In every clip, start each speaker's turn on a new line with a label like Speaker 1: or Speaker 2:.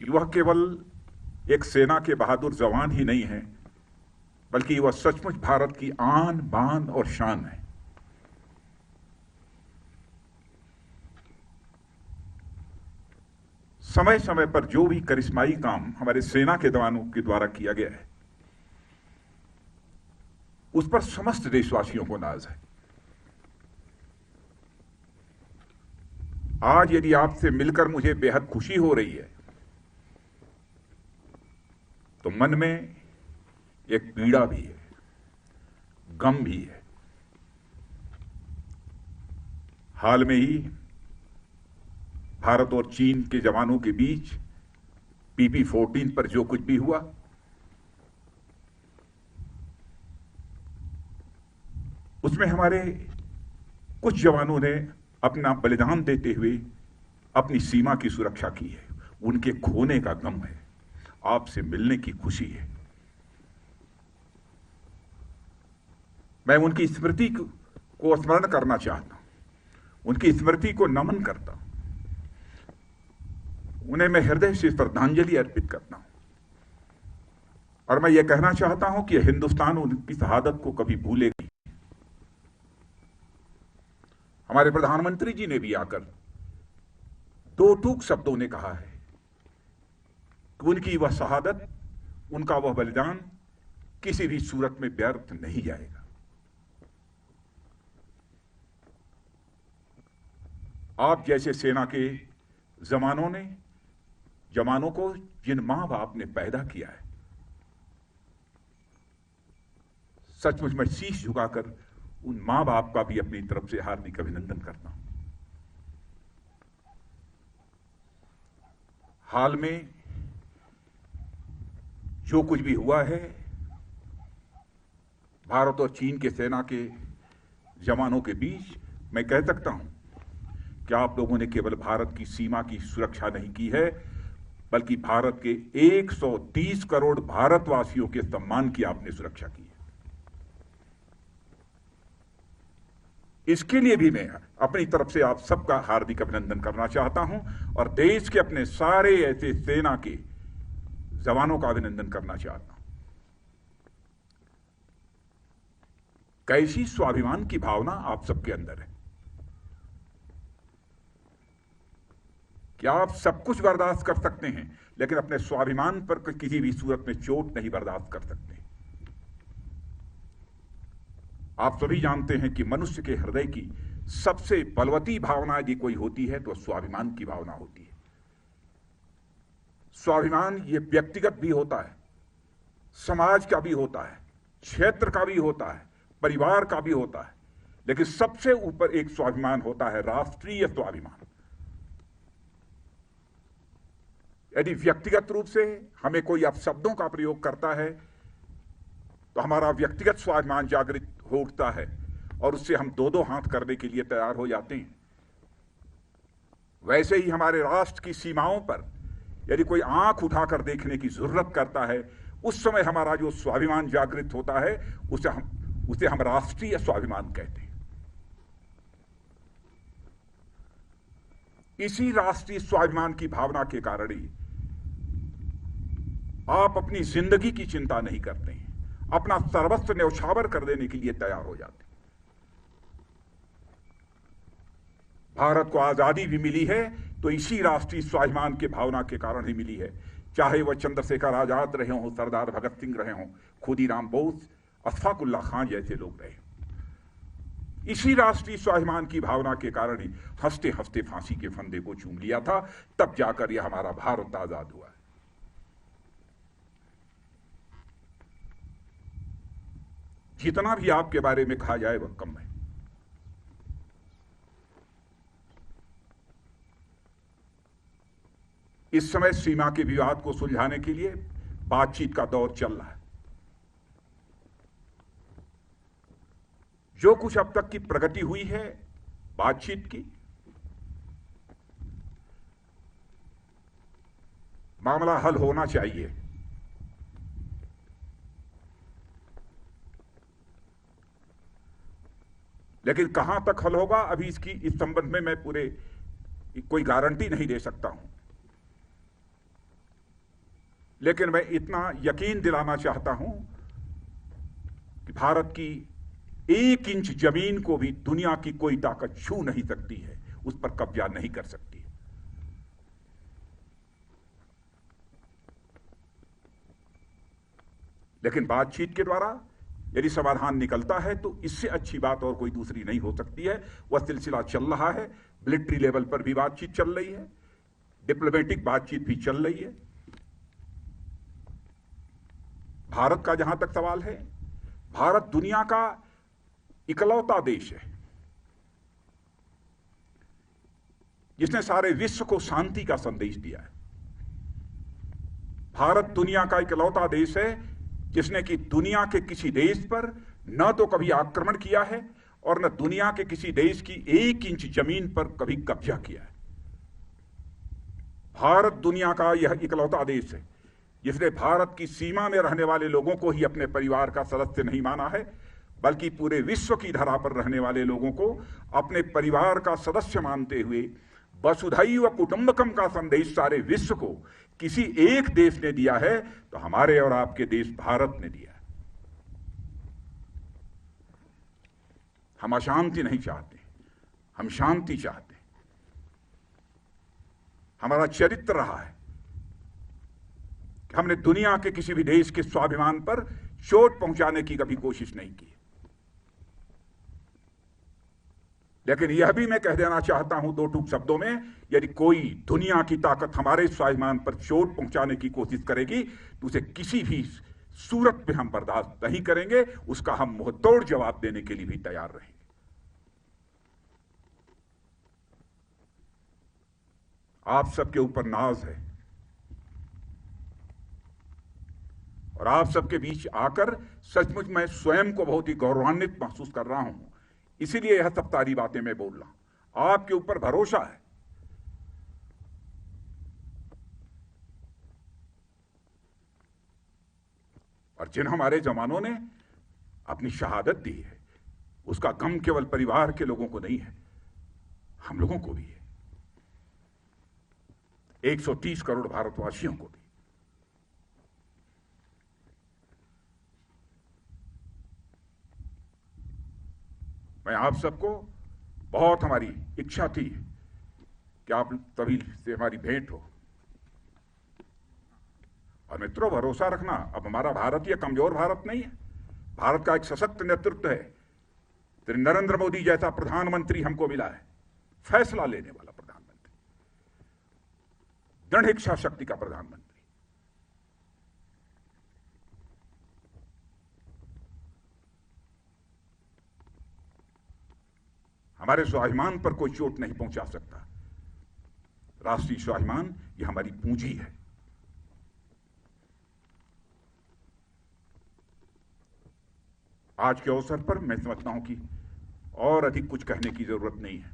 Speaker 1: वह केवल एक सेना के बहादुर जवान ही नहीं है, बल्कि वह सचमुच भारत की आन बान और शान है। समय समय पर जो भी करिश्माई काम हमारे सेना के जवानों के द्वारा किया गया है, उस पर समस्त देशवासियों को नाज है। आज यदि आपसे मिलकर मुझे बेहद खुशी हो रही है, तो मन में एक पीड़ा भी है, गम भी है। हाल में ही भारत और चीन के जवानों के बीच PP-14 पर जो कुछ भी हुआ, उसमें हमारे कुछ जवानों ने अपना बलिदान देते हुए अपनी सीमा की सुरक्षा की है। उनके खोने का गम है, आपसे मिलने की खुशी है। मैं उनकी स्मृति को स्मरण करना चाहता हूं, उनकी स्मृति को नमन करता हूं, उन्हें मैं हृदय से श्रद्धांजलि अर्पित करता हूं। और मैं यह कहना चाहता हूं कि हिंदुस्तान उनकी शहादत को कभी भूलेगा। हमारे प्रधानमंत्री जी ने भी आकर दो टूक शब्दों ने कहा है कि उनकी वह शहादत, उनका वह बलिदान किसी भी सूरत में व्यर्थ नहीं जाएगा। आप जैसे सेना के जवानों को जिन मां बाप ने पैदा किया है, सचमुच मैं शीश झुकाकर उन मां बाप का भी अपनी तरफ से हार्दिक अभिनंदन करता हूं। हाल में जो कुछ भी हुआ है, भारत और चीन के सेना के जवानों के बीच, मैं कह सकता हूं कि आप लोगों ने केवल भारत की सीमा की सुरक्षा नहीं की है, बल्कि भारत के 130 करोड़ भारतवासियों के सम्मान की आपने सुरक्षा की है। इसके लिए भी मैं अपनी तरफ से आप सबका हार्दिक अभिनंदन करना चाहता हूं और देश के अपने सारे ऐसे सेना के जवानों का अभिनंदन करना चाहता हूं। कैसी स्वाभिमान की भावना आप सबके अंदर है। क्या आप सब कुछ बर्दाश्त कर सकते हैं, लेकिन अपने स्वाभिमान पर किसी भी सूरत में चोट नहीं बर्दाश्त कर सकते। आप सभी जानते हैं कि मनुष्य के हृदय की सबसे बलवती भावना यदि कोई होती है तो स्वाभिमान की भावना होती है। स्वाभिमान ये व्यक्तिगत भी होता है, समाज का भी होता है, क्षेत्र का भी होता है, परिवार का भी होता है, लेकिन सबसे ऊपर एक स्वाभिमान होता है, राष्ट्रीय स्वाभिमान। यदि व्यक्तिगत रूप से हमें कोई अपशब्दों का प्रयोग करता है तो हमारा व्यक्तिगत स्वाभिमान जागृत हो उठता है और उससे हम दो दो हाथ करने के लिए तैयार हो जाते हैं। वैसे ही हमारे राष्ट्र की सीमाओं पर यदि कोई आंख उठाकर देखने की जरूरत करता है, उस समय हमारा जो स्वाभिमान जागृत होता है उसे हम राष्ट्रीय स्वाभिमान कहते हैं। इसी राष्ट्रीय स्वाभिमान की भावना के कारण ही आप अपनी जिंदगी की चिंता नहीं करते हैं, अपना सर्वस्व न्यौछावर कर देने के लिए तैयार हो जाते हैं। भारत को आजादी भी मिली है तो इसी राष्ट्रीय स्वाभिमान के भावना के कारण ही मिली है। चाहे वह चंद्रशेखर आजाद रहे हों, सरदार भगत सिंह रहे हों, खुदीराम बोस, अशफाक उल्लाह खान जैसे लोग रहे। इसी राष्ट्रीय स्वाभिमान की भावना के कारण ही हंसते हंसते फांसी के फंदे को चूम लिया था, तब जाकर यह हमारा भारत आजाद हुआ है। जितना भी आपके बारे में कहा जाए वह कम है। इस समय सीमा के विवाद को सुलझाने के लिए बातचीत का दौर चल रहा है। जो कुछ अब तक की प्रगति हुई है बातचीत की, मामला हल होना चाहिए। लेकिन कहां तक हल होगा, अभी इस संबंध में मैं कोई गारंटी नहीं दे सकता हूं। लेकिन मैं इतना यकीन दिलाना चाहता हूं कि भारत की 1 इंच जमीन को भी दुनिया की कोई ताकत छू नहीं सकती है, उस पर कब्जा नहीं कर सकती। लेकिन बातचीत के द्वारा यदि समाधान निकलता है तो इससे अच्छी बात और कोई दूसरी नहीं हो सकती है। वह सिलसिला चल रहा है, मिलिट्री लेवल पर भी बातचीत चल रही है, डिप्लोमेटिक बातचीत भी चल रही है। भारत का जहां तक सवाल है, भारत दुनिया का इकलौता देश है जिसने सारे विश्व को शांति का संदेश दिया है। भारत दुनिया का इकलौता देश है जिसने कि दुनिया के किसी देश पर न तो कभी आक्रमण किया है और न दुनिया के किसी देश की 1 इंच जमीन पर कभी कब्जा किया है। भारत दुनिया का यह इकलौता देश है जिसने भारत की सीमा में रहने वाले लोगों को ही अपने परिवार का सदस्य नहीं माना है, बल्कि पूरे विश्व की धरा पर रहने वाले लोगों को अपने परिवार का सदस्य मानते हुए वसुधैव कुटुंबकम का संदेश सारे विश्व को किसी एक देश ने दिया है तो हमारे और आपके देश भारत ने दिया है। हम अशांति नहीं चाहते, हम शांति चाहते हैं। हमारा चरित्र रहा है कि हमने दुनिया के किसी भी देश के स्वाभिमान पर चोट पहुंचाने की कभी कोशिश नहीं की। लेकिन यह भी मैं कह देना चाहता हूं 2 टूक शब्दों में, यदि कोई दुनिया की ताकत हमारे स्वाभिमान पर चोट पहुंचाने की कोशिश करेगी तो उसे किसी भी सूरत में हम बर्दाश्त नहीं करेंगे, उसका हम मुंहतोड़ जवाब देने के लिए भी तैयार रहेंगे। आप सबके ऊपर नाज है और आप सबके बीच आकर सचमुच मैं स्वयं को बहुत ही गौरवान्वित महसूस कर रहा हूं। इसीलिए यह सब सारी बातें मैं बोल रहा हूं। आपके ऊपर भरोसा है। और जिन हमारे जवानों ने अपनी शहादत दी है उसका गम केवल परिवार के लोगों को नहीं है, हम लोगों को भी है, 130 करोड़ भारतवासियों को भी। मैं आप सबको बहुत हमारी इच्छा थी कि आप सभी से हमारी भेंट हो। और मित्रों, भरोसा रखना, अब हमारा भारत यह कमजोर भारत नहीं है। भारत का एक सशक्त नेतृत्व है। श्री नरेंद्र मोदी जैसा प्रधानमंत्री हमको मिला है, फैसला लेने वाला प्रधानमंत्री, दृढ़ इच्छा शक्ति का प्रधानमंत्री। हमारे स्वाभिमान पर कोई चोट नहीं पहुंचा सकता। राष्ट्रीय स्वाभिमान यह हमारी पूंजी है। आज के अवसर पर मैं समझता हूं कि और अधिक कुछ कहने की जरूरत नहीं है।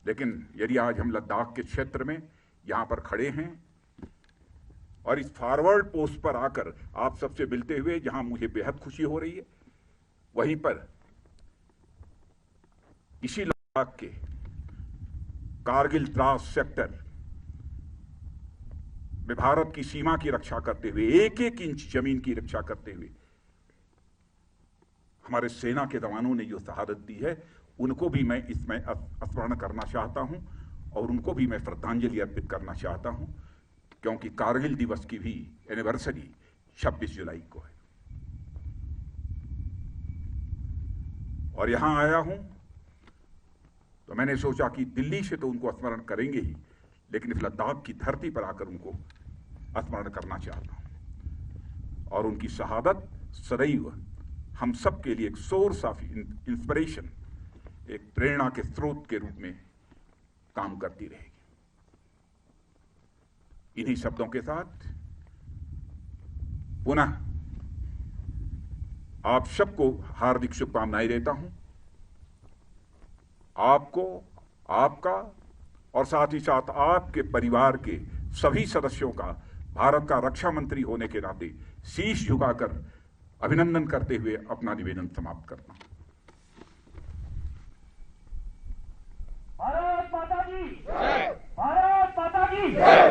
Speaker 1: लेकिन यदि आज हम लद्दाख के क्षेत्र में यहां पर खड़े हैं और इस फॉरवर्ड पोस्ट पर आकर आप सबसे मिलते हुए जहां मुझे बेहद खुशी हो रही है, वहीं पर इसी लद्दाख के कारगिल द्रास सेक्टर में भारत की सीमा की रक्षा करते हुए, 1-1 इंच जमीन की रक्षा करते हुए हमारे सेना के जवानों ने जो शहादत दी है, उनको भी मैं इसमें स्मरण करना चाहता हूं और उनको भी मैं श्रद्धांजलि अर्पित करना चाहता हूं, क्योंकि कारगिल दिवस की भी एनिवर्सरी 26 जुलाई को है। और यहां आया हूं तो मैंने सोचा कि दिल्ली से तो उनको स्मरण करेंगे ही, लेकिन इस लद्दाख की धरती पर आकर उनको स्मरण करना चाहता हूं। और उनकी शहादत सदैव हम सब के लिए एक सोर्स ऑफ इंस्पिरेशन, एक प्रेरणा के स्रोत के रूप में काम करती रहेगी। इन्हीं शब्दों के साथ पुनः आप सबको हार्दिक शुभकामनाएं देता हूं। आपको, आपका और साथ ही साथ आपके परिवार के सभी सदस्यों का भारत का रक्षा मंत्री होने के नाते शीश झुकाकर अभिनंदन करते हुए अपना निवेदन समाप्त करता हूं।
Speaker 2: भारत माता की जय! भारत माता की जय!